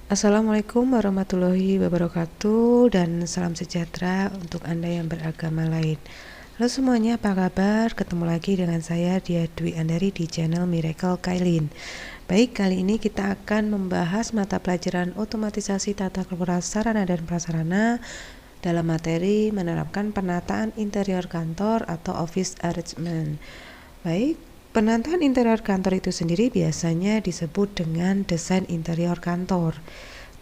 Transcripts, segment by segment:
Assalamualaikum warahmatullahi wabarakatuh dan salam sejahtera untuk Anda yang beragama lain. Halo semuanya, apa kabar? Ketemu lagi dengan saya Dia Dwi Andari di channel Miracle Kailin. Baik, kali ini kita akan membahas mata pelajaran otomatisasi tata kelola sarana dan prasarana dalam materi menerapkan penataan interior kantor atau office arrangement. Baik, penataan interior kantor itu sendiri biasanya disebut dengan desain interior kantor.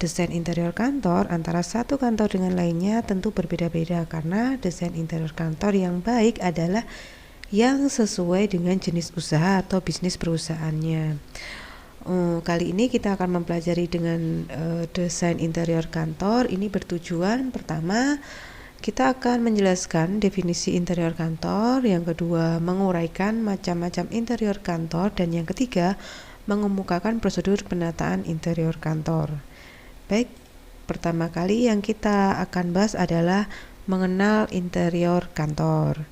Desain interior kantor antara satu kantor dengan lainnya tentu berbeda-beda karena desain interior kantor yang baik adalah yang sesuai dengan jenis usaha atau bisnis perusahaannya. Kali ini kita akan mempelajari dengan desain interior kantor. Ini bertujuan pertama, kita akan menjelaskan definisi interior kantor, yang kedua menguraikan macam-macam interior kantor, dan yang ketiga mengemukakan prosedur penataan interior kantor. Baik, pertama kali yang kita akan bahas adalah mengenal interior kantor.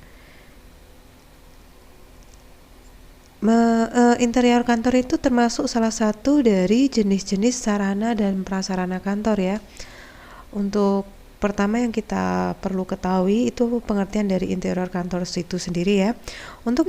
Interior kantor itu termasuk salah satu dari jenis-jenis sarana dan prasarana kantor ya. Untuk pertama yang kita perlu ketahui itu pengertian dari interior kantor itu sendiri ya. Untuk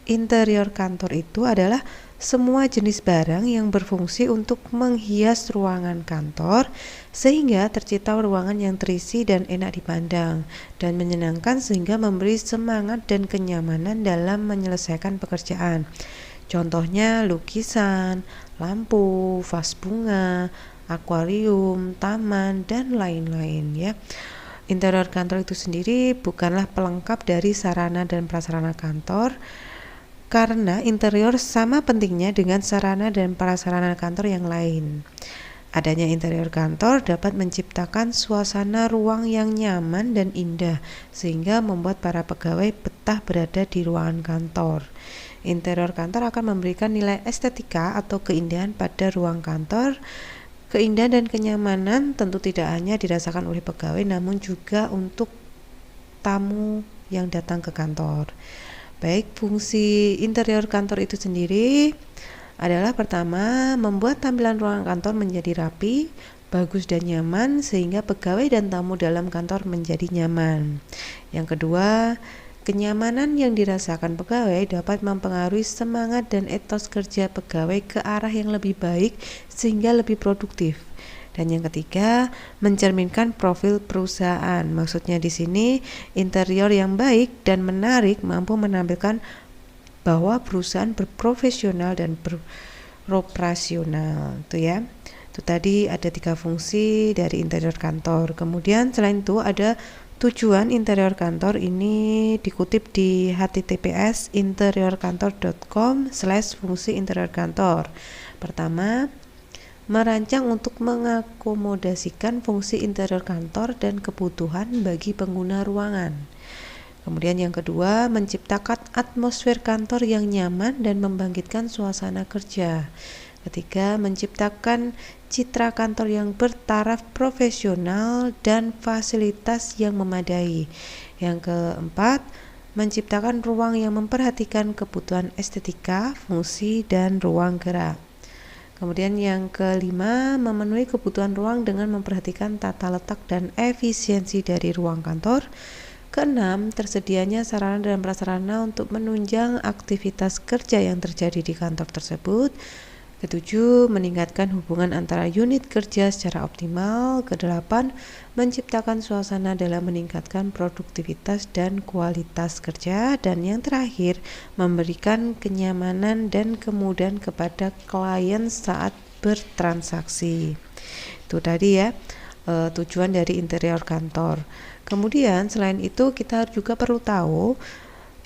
interior kantor itu adalah semua jenis barang yang berfungsi untuk menghias ruangan kantor sehingga tercipta ruangan yang terisi dan enak dipandang dan menyenangkan sehingga memberi semangat dan kenyamanan dalam menyelesaikan pekerjaan. Contohnya lukisan, lampu, vas bunga, akuarium, taman, dan lain-lain ya. Interior kantor itu sendiri bukanlah pelengkap dari sarana dan prasarana kantor, karena interior sama pentingnya dengan sarana dan prasarana kantor yang lain. Adanya interior kantor dapat menciptakan suasana ruang yang nyaman dan indah, sehingga membuat para pegawai betah berada di ruangan kantor. Interior kantor akan memberikan nilai estetika atau keindahan pada ruang kantor. Keindahan dan kenyamanan tentu tidak hanya dirasakan oleh pegawai, namun juga untuk tamu yang datang ke kantor. Baik, fungsi interior kantor itu sendiri adalah pertama, membuat tampilan ruangan kantor menjadi rapi, bagus dan nyaman sehingga pegawai dan tamu dalam kantor menjadi nyaman. Yang kedua, kenyamanan yang dirasakan pegawai dapat mempengaruhi semangat dan etos kerja pegawai ke arah yang lebih baik sehingga lebih produktif. Dan yang ketiga, mencerminkan profil perusahaan. Maksudnya di sini interior yang baik dan menarik mampu menampilkan bahwa perusahaan berprofesional dan beroperasional. Itu ya. Itu tadi ada 3 fungsi dari interior kantor. Kemudian selain itu ada tujuan interior kantor, ini dikutip di https interiorkantor.com/fungsi interior kantor. Pertama, merancang untuk mengakomodasikan fungsi interior kantor dan kebutuhan bagi pengguna ruangan. Kemudian yang kedua, menciptakan atmosfer kantor yang nyaman dan membangkitkan suasana kerja. Ketiga, menciptakan citra kantor yang bertaraf profesional dan fasilitas yang memadai. Yang keempat, menciptakan ruang yang memperhatikan kebutuhan estetika, fungsi, dan ruang gerak. Kemudian yang kelima, memenuhi kebutuhan ruang dengan memperhatikan tata letak dan efisiensi dari ruang kantor. Keenam, tersedianya sarana dan prasarana untuk menunjang aktivitas kerja yang terjadi di kantor tersebut. Ketujuh, meningkatkan hubungan antara unit kerja secara optimal. Kedelapan, menciptakan suasana dalam meningkatkan produktivitas dan kualitas kerja. Dan yang terakhir, memberikan kenyamanan dan kemudahan kepada klien saat bertransaksi. Itu tadi ya tujuan dari interior kantor. Kemudian selain itu kita juga perlu tahu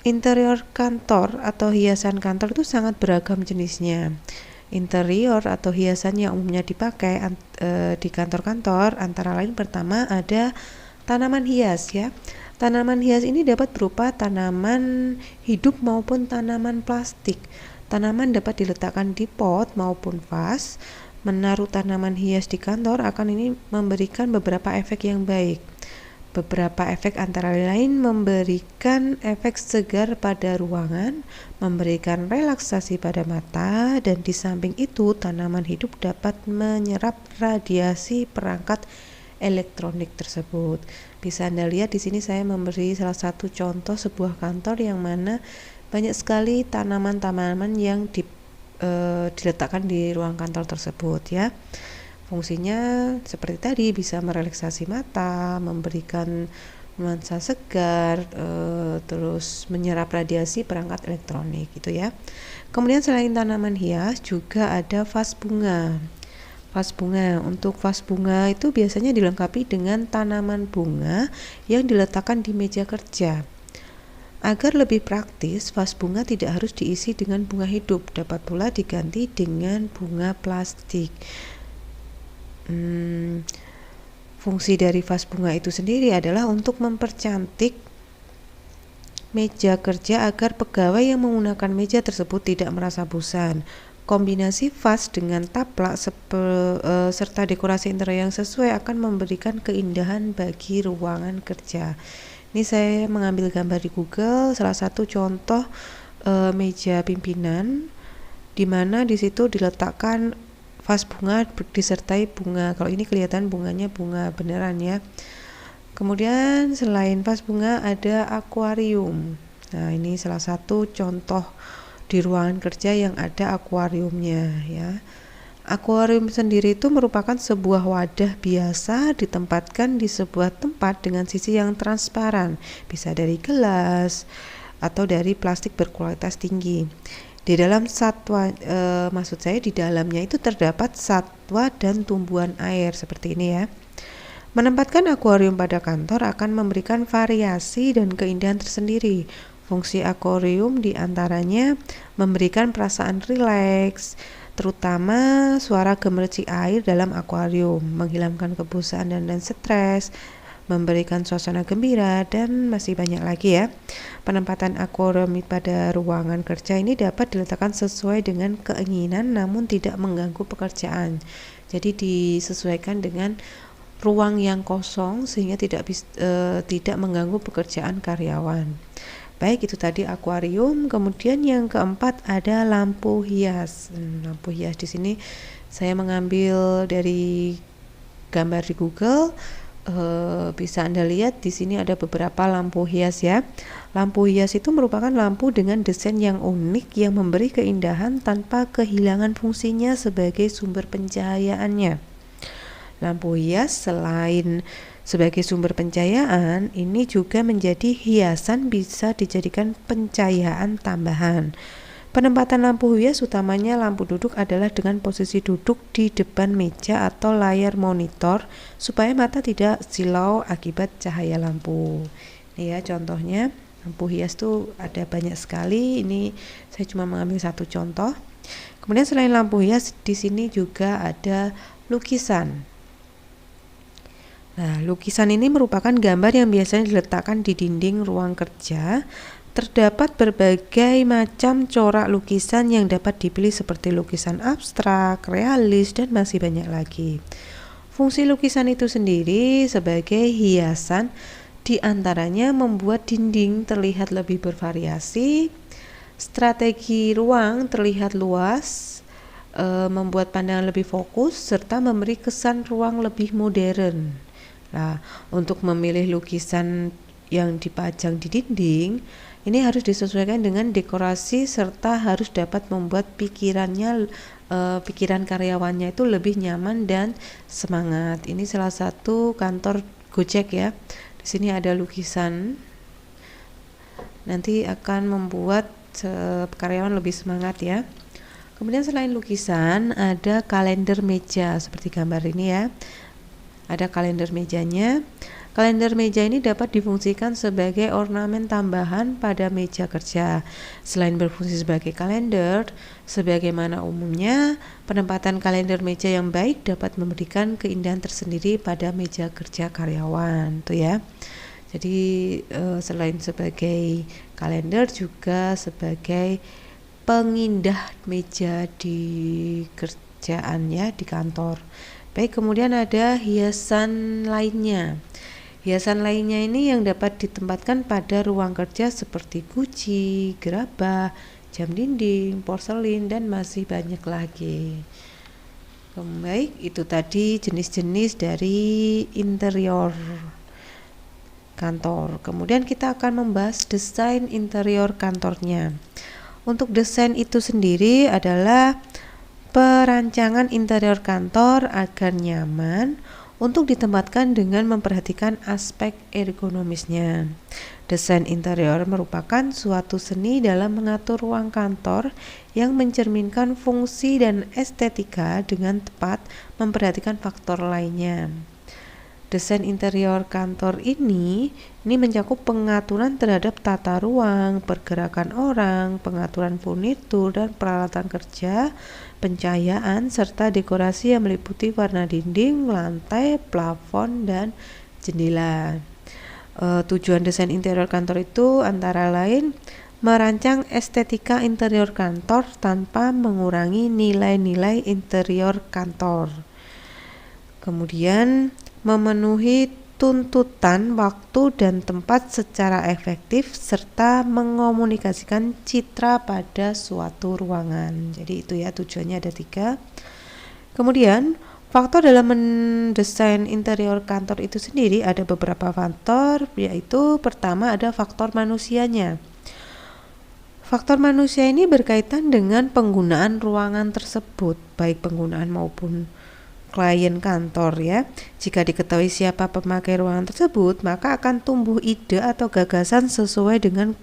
interior kantor atau hiasan kantor itu sangat beragam jenisnya. Interior atau hiasan yang umumnya dipakai di kantor-kantor antara lain pertama ada tanaman hias ya. Tanaman hias ini dapat berupa tanaman hidup maupun tanaman plastik. Tanaman dapat diletakkan di pot maupun vas. Menaruh tanaman hias di kantor akan ini memberikan beberapa efek yang baik. Beberapa efek antara lain memberikan efek segar pada ruangan, memberikan relaksasi pada mata, dan di samping itu tanaman hidup dapat menyerap radiasi perangkat elektronik tersebut. Bisa Anda lihat di sini saya memberi salah satu contoh sebuah kantor yang mana banyak sekali tanaman-tanaman yang diletakkan di ruang kantor tersebut ya. Fungsinya seperti tadi, bisa merelaksasi mata, memberikan nuansa segar, terus menyerap radiasi perangkat elektronik gitu ya. Kemudian selain tanaman hias juga ada vas bunga. Vas bunga, untuk vas bunga itu biasanya dilengkapi dengan tanaman bunga yang diletakkan di meja kerja. Agar lebih praktis, vas bunga tidak harus diisi dengan bunga hidup, dapat pula diganti dengan bunga plastik. Fungsi dari vas bunga itu sendiri adalah untuk mempercantik meja kerja agar pegawai yang menggunakan meja tersebut tidak merasa bosan. Kombinasi vas dengan taplak serta dekorasi interior yang sesuai akan memberikan keindahan bagi ruangan kerja. Ini saya mengambil gambar di Google, salah satu contoh meja pimpinan, di mana di situ diletakkan vas bunga disertai bunga. Kalau ini kelihatan bunganya bunga beneran ya. Kemudian selain vas bunga ada akuarium. Nah, ini salah satu contoh di ruangan kerja yang ada akuariumnya ya. Akuarium sendiri itu merupakan sebuah wadah biasa ditempatkan di sebuah tempat dengan sisi yang transparan, bisa dari gelas atau dari plastik berkualitas tinggi. Di dalam satwa, maksud saya di dalamnya itu terdapat satwa dan tumbuhan air seperti ini ya. Menempatkan akuarium pada kantor akan memberikan variasi dan keindahan tersendiri. Fungsi akuarium diantaranya memberikan perasaan rileks, terutama suara gemericik air dalam akuarium, menghilangkan kebosanan dan stres, memberikan suasana gembira, dan masih banyak lagi ya. Penempatan akuarium pada ruangan kerja ini dapat diletakkan sesuai dengan keinginan namun tidak mengganggu pekerjaan. Jadi disesuaikan dengan ruang yang kosong sehingga tidak mengganggu pekerjaan karyawan. Baik, itu tadi akuarium. Kemudian yang keempat ada lampu hias. Lampu hias di sini saya mengambil dari gambar di Google. Bisa Anda lihat di sini ada beberapa lampu hias ya. Lampu hias itu merupakan lampu dengan desain yang unik yang memberi keindahan tanpa kehilangan fungsinya sebagai sumber pencahayaannya. Lampu hias selain sebagai sumber pencahayaan, ini juga menjadi hiasan, bisa dijadikan pencahayaan tambahan. Penempatan lampu hias utamanya lampu duduk adalah dengan posisi duduk di depan meja atau layar monitor supaya mata tidak silau akibat cahaya lampu. Ini ya contohnya, lampu hias tuh ada banyak sekali. Ini saya cuma mengambil satu contoh. Kemudian selain lampu hias di sini juga ada lukisan. Nah, lukisan ini merupakan gambar yang biasanya diletakkan di dinding ruang kerja. Terdapat berbagai macam corak lukisan yang dapat dipilih seperti lukisan abstrak, realis, dan masih banyak lagi. Fungsi lukisan itu sendiri sebagai hiasan diantaranya membuat dinding terlihat lebih bervariasi, strategi ruang terlihat luas, membuat pandangan lebih fokus, serta memberi kesan ruang lebih modern. Nah, untuk memilih lukisan yang dipajang di dinding, ini harus disesuaikan dengan dekorasi serta harus dapat membuat pikiran karyawannya itu lebih nyaman dan semangat. Ini salah satu kantor Gojek ya. Di sini ada lukisan. Nanti akan membuat karyawan lebih semangat ya. Kemudian selain lukisan ada kalender meja seperti gambar ini ya. Ada kalender mejanya. Kalender meja ini dapat difungsikan sebagai ornamen tambahan pada meja kerja. Selain berfungsi sebagai kalender, sebagaimana umumnya, penempatan kalender meja yang baik dapat memberikan keindahan tersendiri pada meja kerja karyawan, tuh ya. Jadi selain sebagai kalender juga sebagai pengindah meja di kerjaan ya, di kantor. Baik, kemudian ada hiasan lainnya. Hiasan lainnya ini yang dapat ditempatkan pada ruang kerja seperti guci, gerabah, jam dinding, porselin, dan masih banyak lagi. Baik, itu tadi jenis-jenis dari interior kantor. Kemudian kita akan membahas desain interior kantornya. Untuk desain itu sendiri adalah perancangan interior kantor agar nyaman untuk ditempatkan dengan memperhatikan aspek ergonomisnya. Desain interior merupakan suatu seni dalam mengatur ruang kantor yang mencerminkan fungsi dan estetika dengan tepat memperhatikan faktor lainnya. Desain interior kantor ini mencakup pengaturan terhadap tata ruang, pergerakan orang, pengaturan furnitur dan peralatan kerja, pencahayaan, serta dekorasi yang meliputi warna dinding, lantai, plafon, dan jendela. Tujuan desain interior kantor itu antara lain merancang estetika interior kantor tanpa mengurangi nilai-nilai interior kantor. Kemudian memenuhi tuntutan waktu dan tempat secara efektif serta mengomunikasikan citra pada suatu ruangan. Jadi itu ya, tujuannya ada 3. Kemudian faktor dalam mendesain interior kantor itu sendiri ada beberapa faktor, yaitu pertama ada faktor manusianya. Faktor manusia ini berkaitan dengan penggunaan ruangan tersebut, baik penggunaan maupun klien kantor ya. Jika diketahui siapa pemakai ruangan tersebut, maka akan tumbuh ide atau gagasan sesuai dengan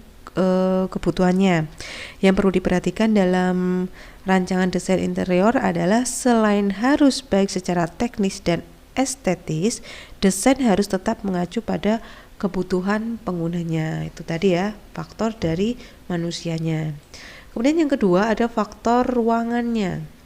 kebutuhannya. Yang perlu diperhatikan dalam rancangan desain interior adalah selain harus baik secara teknis dan estetis, desain harus tetap mengacu pada kebutuhan penggunanya. Itu tadi ya, faktor dari manusianya. Kemudian yang kedua ada faktor ruangannya.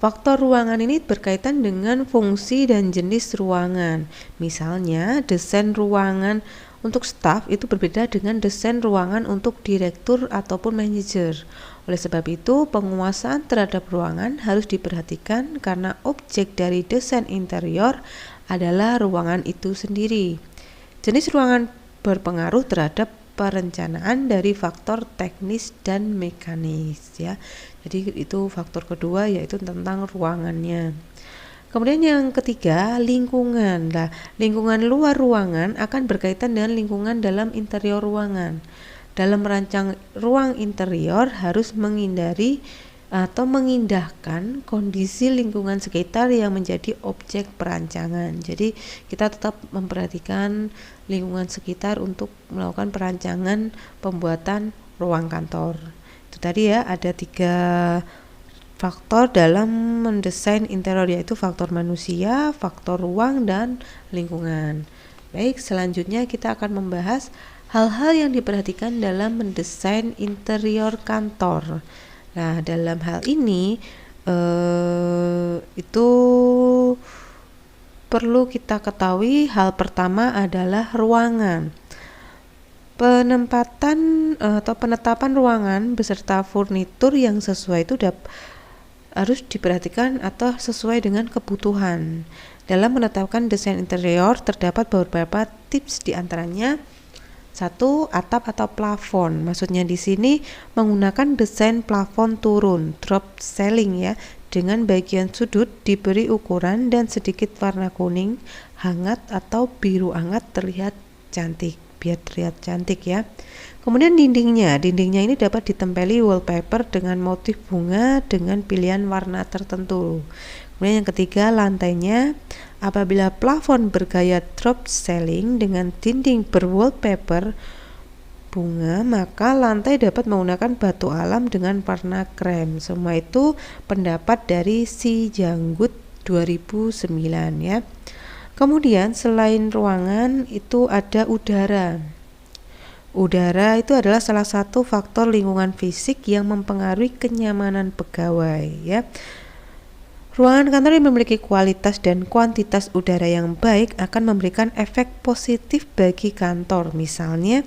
Faktor ruangan ini berkaitan dengan fungsi dan jenis ruangan. Misalnya, desain ruangan untuk staf itu berbeda dengan desain ruangan untuk direktur ataupun manajer. Oleh sebab itu, penguasaan terhadap ruangan harus diperhatikan karena objek dari desain interior adalah ruangan itu sendiri. Jenis ruangan berpengaruh terhadap perencanaan dari faktor teknis dan mekanis ya. Jadi itu faktor kedua, yaitu tentang ruangannya. Kemudian yang ketiga, lingkungan. Nah, lingkungan luar ruangan akan berkaitan dengan lingkungan dalam interior ruangan. Dalam merancang ruang interior harus menghindari atau mengindahkan kondisi lingkungan sekitar yang menjadi objek perancangan. Jadi kita tetap memperhatikan lingkungan sekitar untuk melakukan perancangan pembuatan ruang kantor. Itu tadi ya, ada 3 faktor dalam mendesain interior, yaitu faktor manusia, faktor ruang, dan lingkungan. Baik, selanjutnya kita akan membahas hal-hal yang diperhatikan dalam mendesain interior kantor. Nah, dalam hal ini itu perlu kita ketahui hal pertama adalah ruangan. Penempatan atau penetapan ruangan beserta furnitur yang sesuai itu harus diperhatikan atau sesuai dengan kebutuhan. Dalam menetapkan desain interior terdapat beberapa tips, diantaranya 1. Atap atau plafon. Maksudnya di sini menggunakan desain plafon turun, drop ceiling ya, dengan bagian sudut diberi ukuran dan sedikit warna kuning hangat atau biru hangat terlihat cantik, biar terlihat cantik ya. Kemudian dindingnya ini dapat ditempeli wallpaper dengan motif bunga dengan pilihan warna tertentu. Kemudian yang ketiga, lantainya. Apabila plafon bergaya drop ceiling dengan dinding berwallpaper bunga, maka lantai dapat menggunakan batu alam dengan warna krem. Semua itu pendapat dari Si Janggut 2009 ya. Kemudian selain ruangan itu ada udara. Udara itu adalah salah satu faktor lingkungan fisik yang mempengaruhi kenyamanan pegawai ya. Ruangan kantor yang memiliki kualitas dan kuantitas udara yang baik akan memberikan efek positif bagi kantor. Misalnya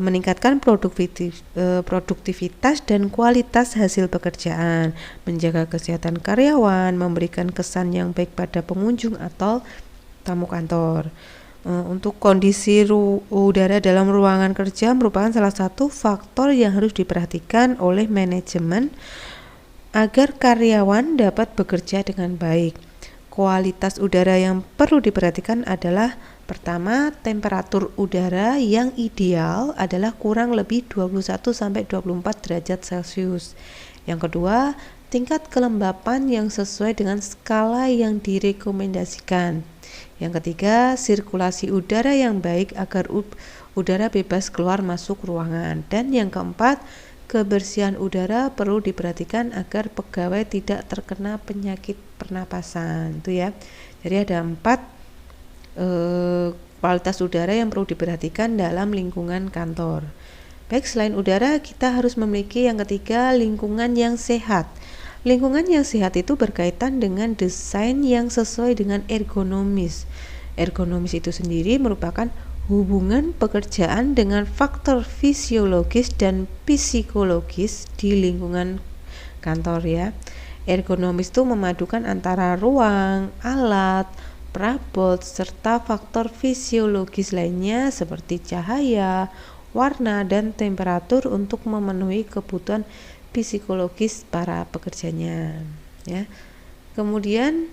meningkatkan produktivitas dan kualitas hasil pekerjaan, menjaga kesehatan karyawan, memberikan kesan yang baik pada pengunjung atau tamu kantor. Untuk kondisi udara dalam ruangan kerja merupakan salah satu faktor yang harus diperhatikan oleh manajemen agar karyawan dapat bekerja dengan baik. Kualitas udara yang perlu diperhatikan adalah pertama, temperatur udara yang ideal adalah kurang lebih 21-24 derajat Celcius. Yang kedua, tingkat kelembapan yang sesuai dengan skala yang direkomendasikan. Yang ketiga, sirkulasi udara yang baik agar udara bebas keluar masuk ruangan. Dan yang keempat, kebersihan udara perlu diperhatikan agar pegawai tidak terkena penyakit pernapasan. Itu ya. Jadi ada 4 kualitas udara yang perlu diperhatikan dalam lingkungan kantor. Baik, selain udara, kita harus memiliki yang ketiga, lingkungan yang sehat. Lingkungan yang sehat itu berkaitan dengan desain yang sesuai dengan ergonomis. Ergonomis itu sendiri merupakan hubungan pekerjaan dengan faktor fisiologis dan psikologis di lingkungan kantor ya. Ergonomis itu memadukan antara ruang, alat, perabot, serta faktor fisiologis lainnya seperti cahaya, warna, dan temperatur untuk memenuhi kebutuhan psikologis para pekerjanya ya. Kemudian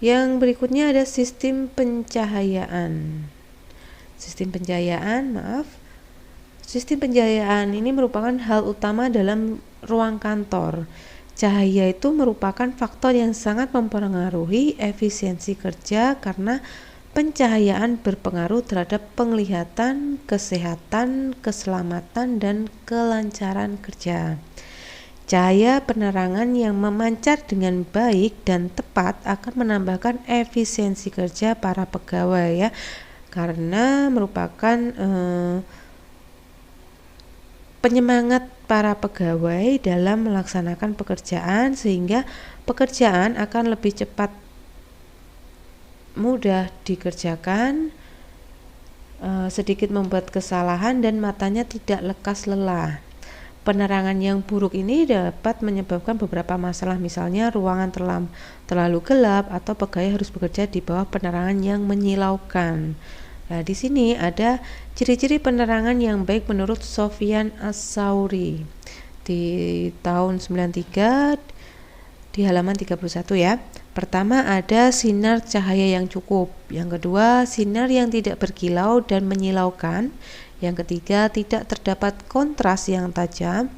yang berikutnya ada sistem pencahayaan. Sistem pencahayaan ini merupakan hal utama dalam ruang kantor. Cahaya itu merupakan faktor yang sangat mempengaruhi efisiensi kerja karena pencahayaan berpengaruh terhadap penglihatan, kesehatan, keselamatan, dan kelancaran kerja. Cahaya penerangan yang memancar dengan baik dan tepat akan menambahkan efisiensi kerja para pegawai ya, karena merupakan penyemangat para pegawai dalam melaksanakan pekerjaan sehingga pekerjaan akan lebih cepat mudah dikerjakan, sedikit membuat kesalahan dan matanya tidak lekas lelah. Penerangan yang buruk ini dapat menyebabkan beberapa masalah, misalnya ruangan terlalu gelap atau pegawai harus bekerja di bawah penerangan yang menyilaukan. Nah, di sini ada ciri-ciri penerangan yang baik menurut Sofyan As-Sauri di tahun 93 di halaman 31 ya. Pertama, ada sinar cahaya yang cukup. Yang kedua, sinar yang tidak berkilau dan menyilaukan. Yang ketiga, tidak terdapat kontras yang tajam.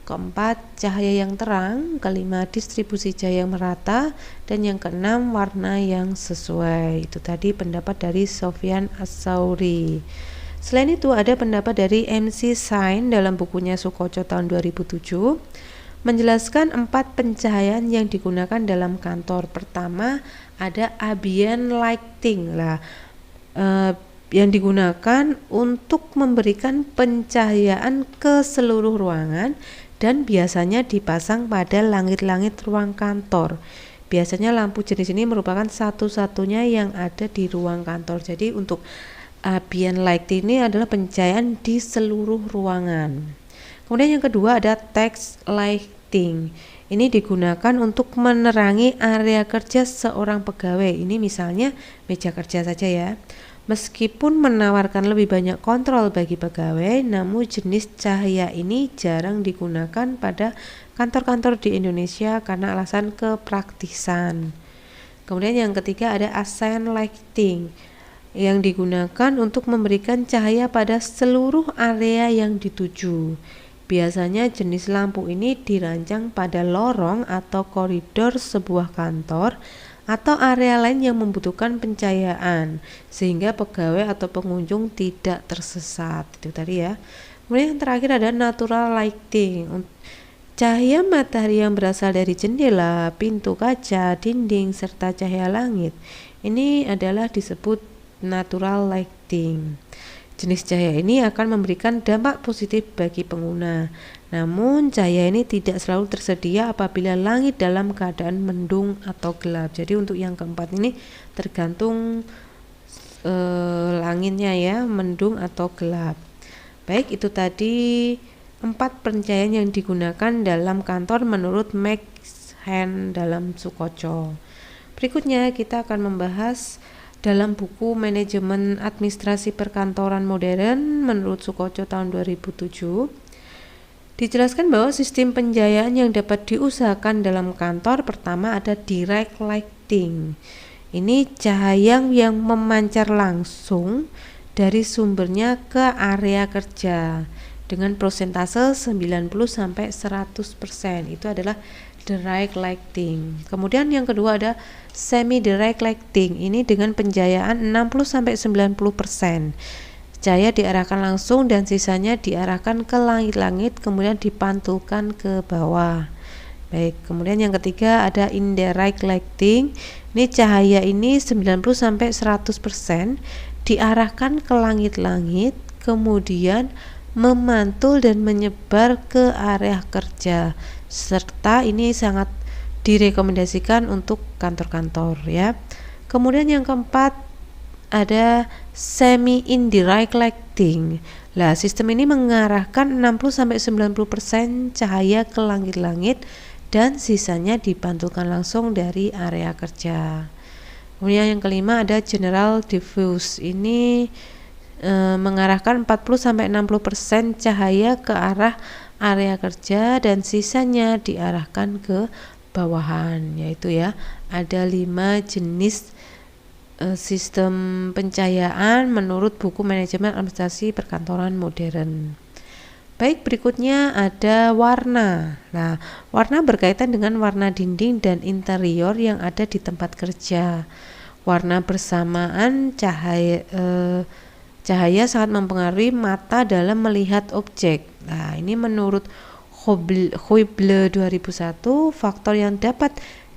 Keempat, cahaya yang terang. Kelima, distribusi cahaya yang merata. Dan yang keenam, warna yang sesuai. Itu tadi pendapat dari Sofyan As-Sauri. Selain itu, ada pendapat dari MC Sain dalam bukunya Sukoco tahun 2007. Menjelaskan 4 pencahayaan yang digunakan dalam kantor. Pertama, ada ambient lighting yang digunakan untuk memberikan pencahayaan ke seluruh ruangan dan biasanya dipasang pada langit-langit ruang kantor. Biasanya lampu jenis ini merupakan satu-satunya yang ada di ruang kantor. Jadi untuk ambient lighting ini adalah pencahayaan di seluruh ruangan. Kemudian yang kedua ada text lighting. Ini digunakan untuk menerangi area kerja seorang pegawai. Ini misalnya meja kerja saja ya. Meskipun menawarkan lebih banyak kontrol bagi pegawai, namun jenis cahaya ini jarang digunakan pada kantor-kantor di Indonesia karena alasan kepraktisan. Kemudian yang ketiga ada accent lighting yang digunakan untuk memberikan cahaya pada seluruh area yang dituju. Biasanya jenis lampu ini dirancang pada lorong atau koridor sebuah kantor atau area lain yang membutuhkan pencahayaan sehingga pegawai atau pengunjung tidak tersesat. Itu tadi ya. Kemudian yang terakhir ada natural lighting. Cahaya matahari yang berasal dari jendela, pintu kaca, dinding, serta cahaya langit. Ini adalah disebut natural lighting. Jenis cahaya ini akan memberikan dampak positif bagi pengguna. Namun cahaya ini tidak selalu tersedia apabila langit dalam keadaan mendung atau gelap. Jadi untuk yang keempat ini tergantung langitnya ya, mendung atau gelap. Baik, itu tadi 4 pencahayaan yang digunakan dalam kantor menurut Max Hand dalam Sukoco. Berikutnya kita akan membahas dalam buku Manajemen Administrasi Perkantoran Modern menurut Sukoco tahun 2007, dijelaskan bahwa sistem penjayaan yang dapat diusahakan dalam kantor pertama ada direct lighting. Ini cahaya yang memancar langsung dari sumbernya ke area kerja dengan persentase 90-100%. Itu adalah direct lighting. Kemudian yang kedua ada semi direct lighting. Ini dengan penjayaan 60-90%. Cahaya diarahkan langsung dan sisanya diarahkan ke langit-langit kemudian dipantulkan ke bawah. Baik, kemudian yang ketiga ada indirect lighting. Ini cahaya ini 90-100% diarahkan ke langit-langit kemudian memantul dan menyebar ke area kerja, serta ini sangat direkomendasikan untuk kantor-kantor ya. Kemudian yang keempat ada semi indirect lighting. Lah, sistem ini mengarahkan 60-90% cahaya ke langit-langit dan sisanya dipantulkan langsung dari area kerja. Kemudian yang kelima ada general diffuse. Ini mengarahkan 40-60% cahaya ke arah area kerja dan sisanya diarahkan ke bawahan, yaitu ya ada 5 jenis sistem pencahayaan menurut buku Manajemen Administrasi Perkantoran Modern. Baik, berikutnya ada warna. Nah, warna berkaitan dengan warna dinding dan interior yang ada di tempat kerja. Warna bersamaan cahaya sangat mempengaruhi mata dalam melihat objek. Nah, ini menurut Huible 2001, faktor yang dapat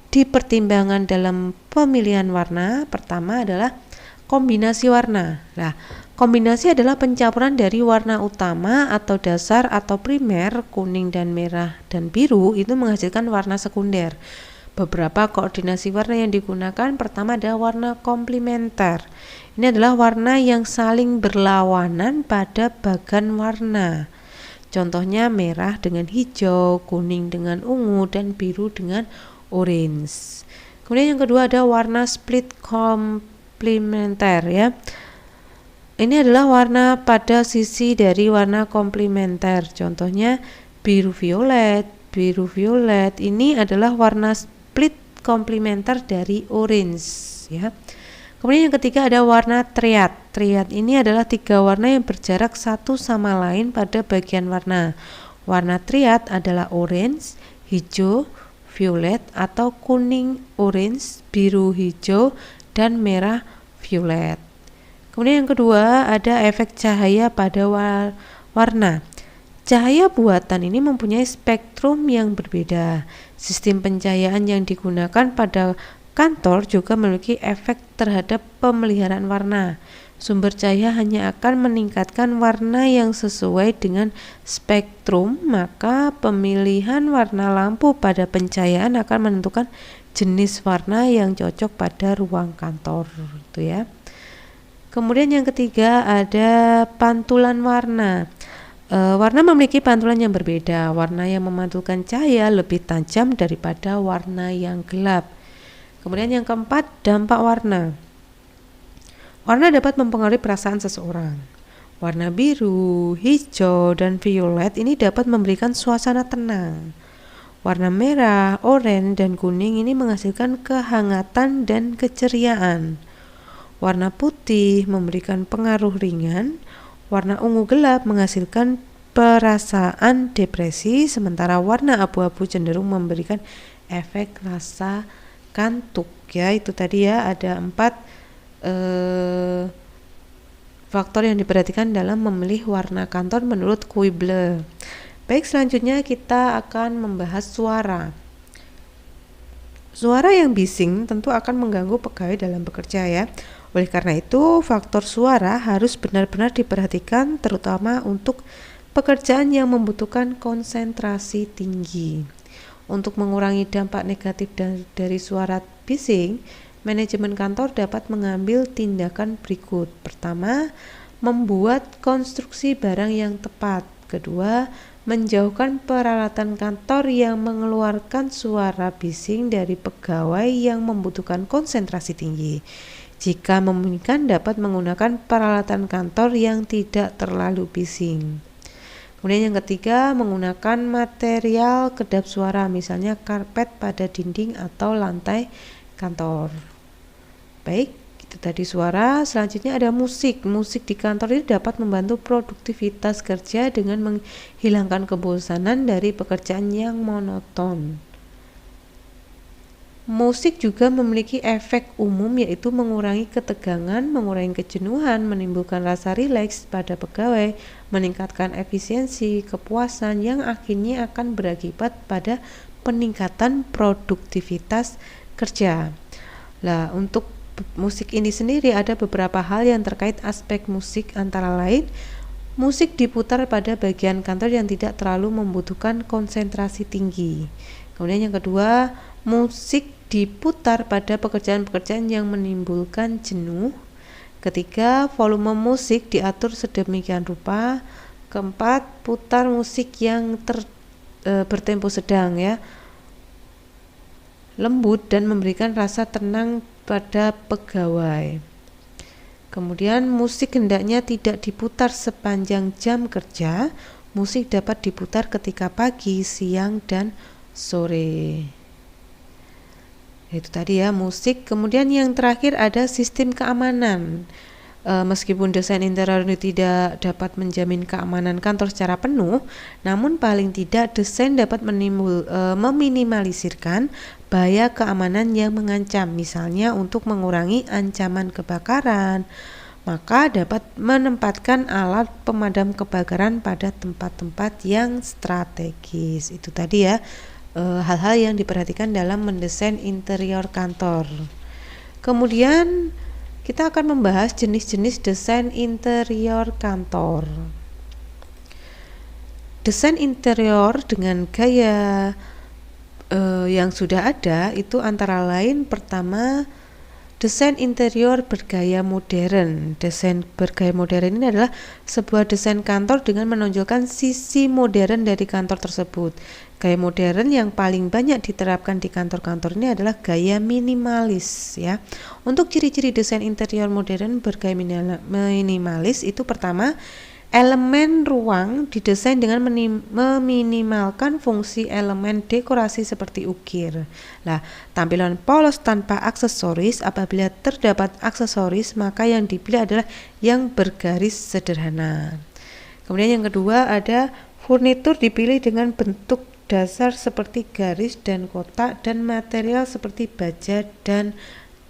dipertimbangkan dalam pemilihan warna pertama adalah kombinasi warna. Nah, kombinasi adalah pencampuran dari warna utama atau dasar atau primer, kuning dan merah dan biru itu menghasilkan warna sekunder. Beberapa koordinasi warna yang digunakan pertama adalah warna komplementer. Ini adalah warna yang saling berlawanan pada bagan warna. Contohnya merah dengan hijau, kuning dengan ungu, dan biru dengan orange. Kemudian yang kedua ada warna split komplementer ya. Ini adalah warna pada sisi dari warna komplementer. Contohnya biru violet. Biru violet ini adalah warna split komplementer dari orange ya. Kemudian yang ketiga ada warna triad. Triad ini adalah 3 warna yang berjarak satu sama lain pada bagian warna. Warna triad adalah orange, hijau, violet atau kuning orange, biru hijau, dan merah violet. Kemudian yang kedua ada efek cahaya pada warna. Cahaya buatan ini mempunyai spektrum yang berbeda. Sistem pencahayaan yang digunakan pada kantor juga memiliki efek terhadap pemeliharaan warna. Sumber cahaya hanya akan meningkatkan warna yang sesuai dengan spektrum, maka pemilihan warna lampu pada pencahayaan akan menentukan jenis warna yang cocok pada ruang kantor, itu ya. Kemudian yang ketiga ada pantulan warna. Warna memiliki pantulan yang berbeda. Warna yang memantulkan cahaya lebih tajam daripada warna yang gelap. Kemudian yang keempat, dampak warna. Warna dapat mempengaruhi perasaan seseorang. Warna biru, hijau, dan violet ini dapat memberikan suasana tenang. Warna merah, oranye, dan kuning ini menghasilkan kehangatan dan keceriaan. Warna putih memberikan pengaruh ringan. Warna ungu gelap menghasilkan perasaan depresi, sementara warna abu-abu cenderung memberikan efek rasa kantuk ya. Itu tadi ya ada 4 faktor yang diperhatikan dalam memilih warna kantor menurut Huible. Baik, selanjutnya kita akan membahas suara. Suara yang bising tentu akan mengganggu pegawai dalam bekerja ya. Oleh karena itu, faktor suara harus benar-benar diperhatikan terutama untuk pekerjaan yang membutuhkan konsentrasi tinggi. Untuk mengurangi dampak negatif dari suara bising, manajemen kantor dapat mengambil tindakan berikut. Pertama, membuat konstruksi barang yang tepat. Kedua, menjauhkan peralatan kantor yang mengeluarkan suara bising dari pegawai yang membutuhkan konsentrasi tinggi. Jika memungkinkan, dapat menggunakan peralatan kantor yang tidak terlalu bising. Kemudian yang ketiga, menggunakan material kedap suara, misalnya karpet pada dinding atau lantai kantor. Baik, itu tadi suara. Selanjutnya ada musik. Musik di kantor ini dapat membantu produktivitas kerja dengan menghilangkan kebosanan dari pekerjaan yang monoton. Musik juga memiliki efek umum, yaitu mengurangi ketegangan, mengurangi kejenuhan, menimbulkan rasa rileks pada pegawai, meningkatkan efisiensi, kepuasan yang akhirnya akan berakibat pada peningkatan produktivitas kerja. Nah, untuk musik ini sendiri ada beberapa hal yang terkait aspek musik, antara lain musik diputar pada bagian kantor yang tidak terlalu membutuhkan konsentrasi tinggi. Kemudian yang kedua, musik diputar pada pekerjaan-pekerjaan yang menimbulkan jenuh. Ketiga, volume musik diatur sedemikian rupa. Keempat, putar musik yang bertempo sedang ya, lembut dan memberikan rasa tenang pada pegawai. Kemudian musik hendaknya tidak diputar sepanjang jam kerja. Musik dapat diputar ketika pagi, siang, dan sore. Itu tadi ya musik. Kemudian yang terakhir ada sistem keamanan. Meskipun desain interior ini tidak dapat menjamin keamanan kantor secara penuh, namun paling tidak desain dapat meminimalisirkan bahaya keamanan yang mengancam, misalnya untuk mengurangi ancaman kebakaran, maka dapat menempatkan alat pemadam kebakaran pada tempat-tempat yang strategis. Itu tadi ya hal-hal yang diperhatikan dalam mendesain interior kantor. Kemudian kita akan membahas jenis-jenis desain interior kantor. Desain interior dengan gaya yang sudah ada itu antara lain, pertama, desain interior bergaya modern. Desain bergaya modern ini adalah sebuah desain kantor dengan menonjolkan sisi modern dari kantor tersebut. Gaya modern yang paling banyak diterapkan di kantor-kantor ini adalah gaya minimalis ya. Untuk ciri-ciri desain interior modern bergaya minimalis itu pertama, elemen ruang didesain dengan meminimalkan fungsi elemen dekorasi seperti ukir. Nah, tampilan polos tanpa aksesoris. Apabila terdapat aksesoris, maka yang dipilih adalah yang bergaris sederhana. Kemudian yang kedua ada furnitur dipilih dengan bentuk dasar seperti garis dan kotak dan material seperti baja dan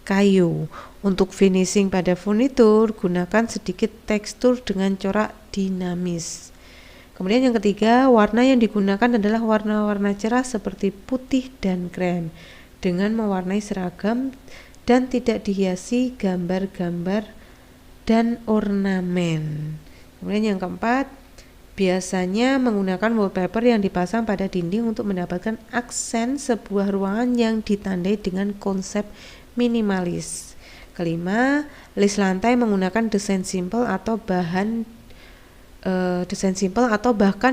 kayu. Untuk finishing pada furnitur, gunakan sedikit tekstur dengan corak dinamis. Kemudian yang ketiga, warna yang digunakan adalah warna-warna cerah seperti putih dan krem dengan mewarnai seragam dan tidak dihiasi gambar-gambar dan ornamen. Kemudian yang keempat, biasanya menggunakan wallpaper yang dipasang pada dinding untuk mendapatkan aksen sebuah ruangan yang ditandai dengan konsep minimalis. Kelima, list lantai menggunakan desain simple atau bahkan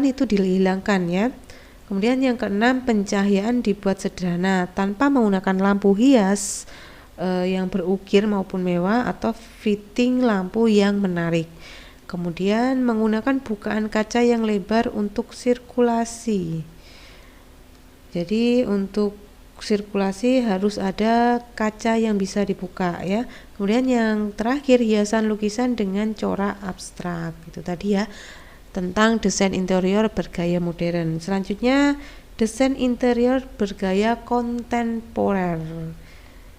itu dihilangkan ya. Kemudian yang keenam, pencahayaan dibuat sederhana tanpa menggunakan lampu hias yang berukir maupun mewah atau fitting lampu yang menarik. Kemudian menggunakan bukaan kaca yang lebar untuk sirkulasi. Jadi untuk sirkulasi harus ada kaca yang bisa dibuka ya. Kemudian yang terakhir, hiasan lukisan dengan corak abstrak. Itu tadi ya tentang desain interior bergaya modern. Selanjutnya, desain interior bergaya kontemporer.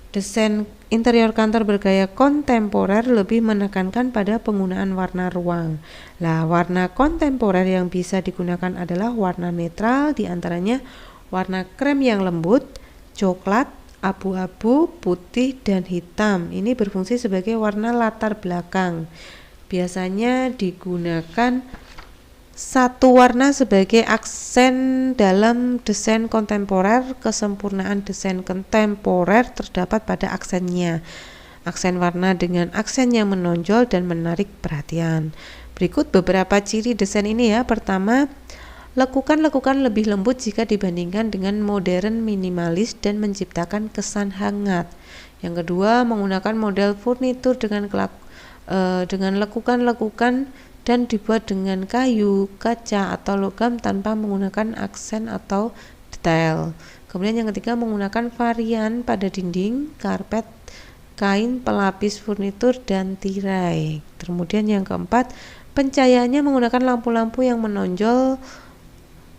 Desain interior kantor bergaya kontemporer lebih menekankan pada penggunaan warna ruang. Nah, warna kontemporer yang bisa digunakan adalah warna netral, diantaranya warna krem yang lembut, coklat, abu-abu, putih, dan hitam. Ini berfungsi sebagai warna latar belakang. Biasanya digunakan satu warna sebagai aksen dalam desain kontemporer. Kesempurnaan desain kontemporer terdapat pada aksennya. Aksen warna dengan aksen yang menonjol dan menarik perhatian. Berikut beberapa ciri desain ini ya. Pertama, lekukan-lekukan lebih lembut jika dibandingkan dengan modern minimalis dan menciptakan kesan hangat. Yang kedua, menggunakan model furnitur dengan lekukan-lekukan dan dibuat dengan kayu, kaca, atau logam tanpa menggunakan aksen atau detail. Kemudian yang ketiga, menggunakan varian pada dinding, karpet, kain, pelapis furnitur, dan tirai. Kemudian yang keempat, pencahayaannya menggunakan lampu-lampu yang menonjol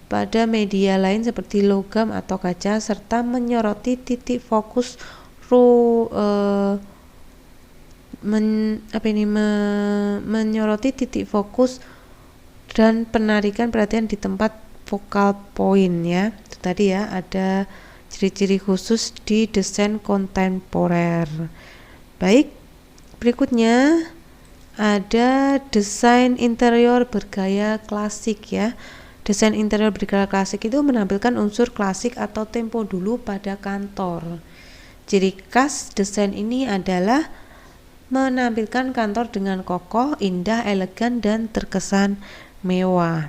pada media lain seperti logam atau kaca, serta menyoroti titik fokus menyoroti titik fokus dan penarikan perhatian di tempat focal point ya. Itu tadi ya, ada ciri-ciri khusus di desain kontemporer. Baik, berikutnya ada desain interior bergaya klasik ya. Desain interior bergaya klasik itu menampilkan unsur klasik atau tempo dulu pada kantor. Ciri khas desain ini adalah menampilkan kantor dengan kokoh, indah, elegan, dan terkesan mewah.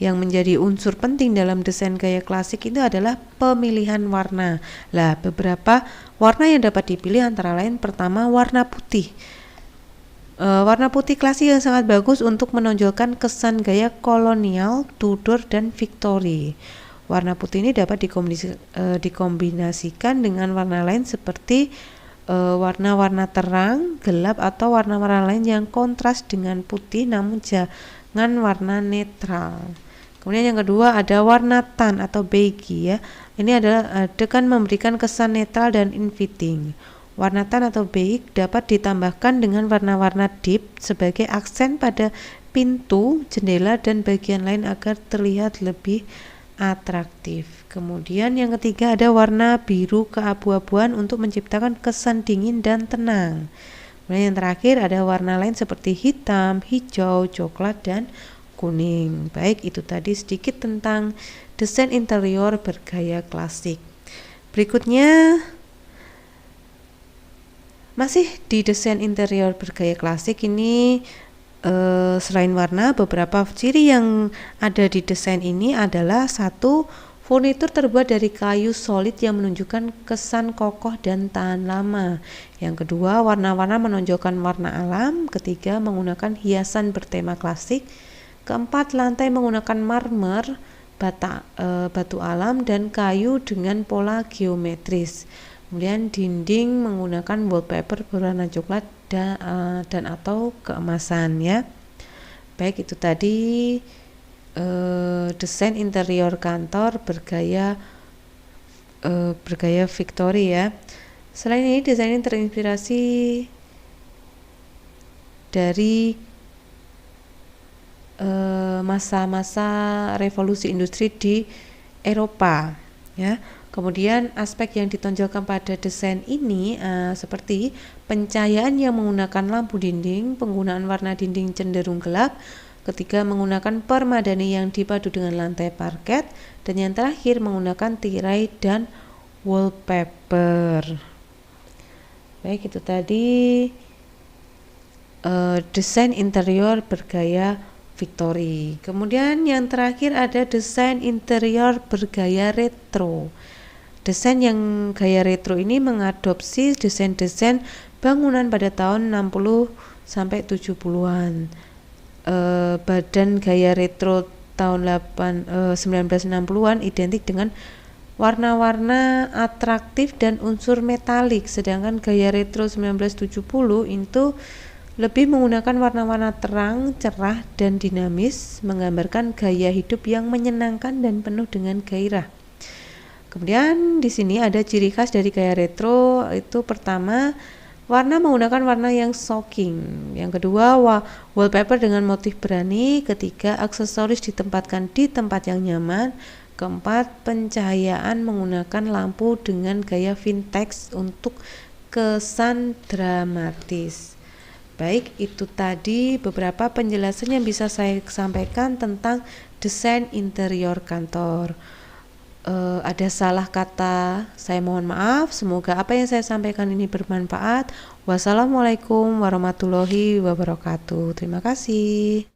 Yang menjadi unsur penting dalam desain gaya klasik itu adalah pemilihan warna. Lah, beberapa warna yang dapat dipilih antara lain, pertama, warna putih. Warna putih klasik yang sangat bagus untuk menonjolkan kesan gaya kolonial, Tudor, dan Victory. Warna putih ini dapat dikombinasikan dengan warna lain seperti warna-warna terang, gelap, atau warna-warna lain yang kontras dengan putih namun jangan warna netral. Kemudian yang kedua ada warna tan atau beige ya. Ini adalah memberikan kesan netral dan inviting. Warna tan atau beige dapat ditambahkan dengan warna-warna deep sebagai aksen pada pintu, jendela, dan bagian lain agar terlihat lebih atraktif. Kemudian yang ketiga ada warna biru keabu-abuan untuk menciptakan kesan dingin dan tenang. Kemudian yang terakhir ada warna lain seperti hitam, hijau, coklat, dan kuning. Baik, itu tadi sedikit tentang desain interior bergaya klasik. Berikutnya masih di desain interior bergaya klasik ini. Selain warna, beberapa ciri yang ada di desain ini adalah satu, furnitur terbuat dari kayu solid yang menunjukkan kesan kokoh dan tahan lama. Yang kedua, warna-warna menonjolkan warna alam. Ketiga, menggunakan hiasan bertema klasik. Keempat, lantai menggunakan marmer, batu alam, dan kayu dengan pola geometris. Kemudian dinding menggunakan wallpaper berwarna coklat dan atau keemasan ya. Baik, itu tadi desain interior kantor bergaya Victory ya. Selain ini, desain ini terinspirasi dari masa-masa revolusi industri di Eropa ya. Kemudian aspek yang ditonjolkan pada desain ini seperti pencahayaan yang menggunakan lampu dinding, penggunaan warna dinding cenderung gelap, ketiga menggunakan permadani yang dipadu dengan lantai parket, dan yang terakhir menggunakan tirai dan wallpaper. Baik, itu tadi desain interior bergaya Victory. Kemudian yang terakhir ada desain interior bergaya retro. Desain yang gaya retro ini mengadopsi desain-desain bangunan pada tahun 60 sampai 70-an. Badan gaya retro tahun 1960-an identik dengan warna-warna atraktif dan unsur metalik, sedangkan gaya retro 1970 itu lebih menggunakan warna-warna terang, cerah, dan dinamis, menggambarkan gaya hidup yang menyenangkan dan penuh dengan gairah. Kemudian di sini ada ciri khas dari gaya retro, itu pertama, warna menggunakan warna yang shocking. Yang kedua, wallpaper dengan motif berani. Ketiga, aksesoris ditempatkan di tempat yang nyaman. Keempat, pencahayaan menggunakan lampu dengan gaya vintage untuk kesan dramatis. Baik, itu tadi beberapa penjelasan yang bisa saya sampaikan tentang desain interior kantor. Ada salah kata, saya mohon maaf. Semoga apa yang saya sampaikan ini bermanfaat. Wassalamualaikum warahmatullahi wabarakatuh. Terima kasih.